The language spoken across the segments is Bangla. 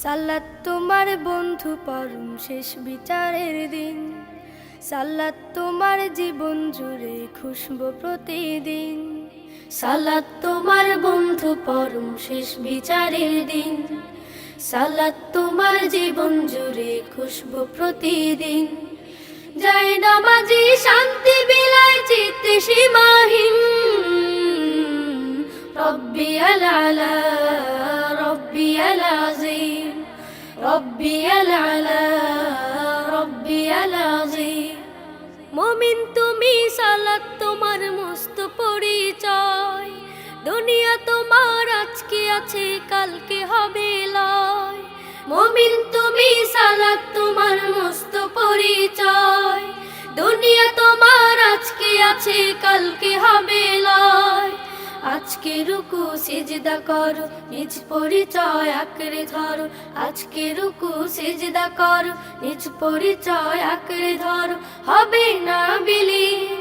সালাত তোমার বন্ধু পরম শেষ বিচারের দিন। সালাত তোমার জীবন জুড়ে খুশবু প্রতিদিন। সালাত তোমার বন্ধু পরম শেষ বিচারের দিন। সালাত তোমার জীবন জুড়ে খুশবু প্রতিদিন। যায় নামাজি শান্তি বিলায় চিত্তে সীমাহীন। রব্বিয়াল আলা রব্বিয়াল আযীম, রব্বিয়াল আলা রব্বিয়াল আযীম। মুমিন তুমি, সালাত তোমার মস্ত পরিচয়। দুনিয়া তোমার আজকে আছে, কালকে হবে লয়। মুমিন তুমি, সালাত তোমার মস্ত পরিচয়। দুনিয়া তোমার আজকে আছে, কালকে হবে লয়। আজকে রুকু সিজদা করো, নিজ পরিচয় আঁকড়ে ধরো। আজকে রুকু সিজদা করো, নিজ পরিচয় আঁকড়ে ধরো। হবে না বিলীন,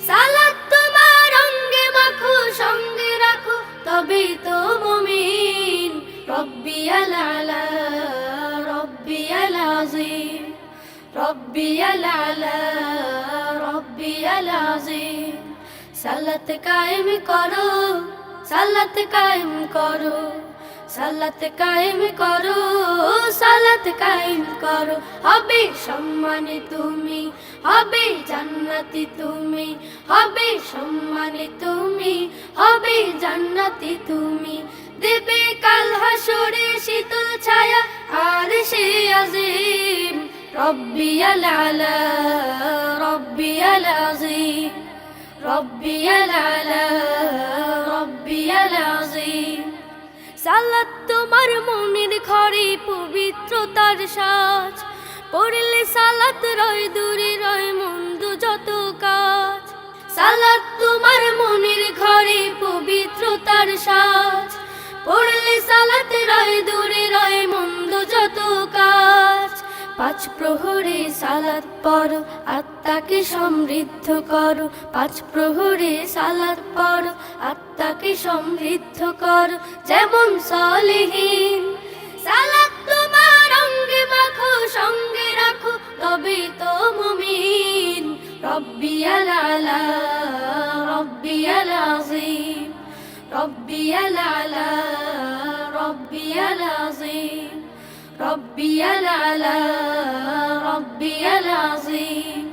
সালাত তোমার অঙ্গে মাখো, সঙ্গে রাখো, তবেই তো মুমিন। রব্বিয়াল আলা রব্বিয়াল আযীম, রব্বিয়াল আলা রব্বিয়াল আযীম। সালাত কায়েম করো, সালাত কায়েম করো, সালাত কায়েম করো, সালাত কায়েম করো। হবে সম্মানে তুমি, হবে জান্নাতি তুমি। হবে সম্মানে তুমি, হবে জান্নাতি তুমি। দেবে কাল হাসরে শীতল ছায়া আরশে আযীম। রব্বিয়াল আলা রব্বিয়াল আযীম, রব্বিয়াল আলা রব্বিয়াল আযীম। সালাত তোমার মনের ঘরে পবিত্রতার সাজ। পড়লে সালাত রয় দূরে, রয় মন্দ যত কাজ। সালাত তোমার মনের ঘরে পবিত্রতার সাজ। পড়লে সালাত রয় দূরে, রয় মন্দ যত কাজ। পাঁচ প্রহরে সালাত পড়ো, আত্মাকে সমৃদ্ধ করো। পাঁচ প্রহরে সালাত পড়ো, আত্মাকে সমৃদ্ধ করো। যেমন সালেহীন, সালাত তোমার অঙ্গে মাখো, সঙ্গে রাখো, তবেই তো মুমিন। রব্বিয়াল আলা রব্বিয়াল আযীম, রব্বিয়াল আলা রব্বিয়াল আযীম, রব্বিয়াল আলা রব্বিয়াল আযীম।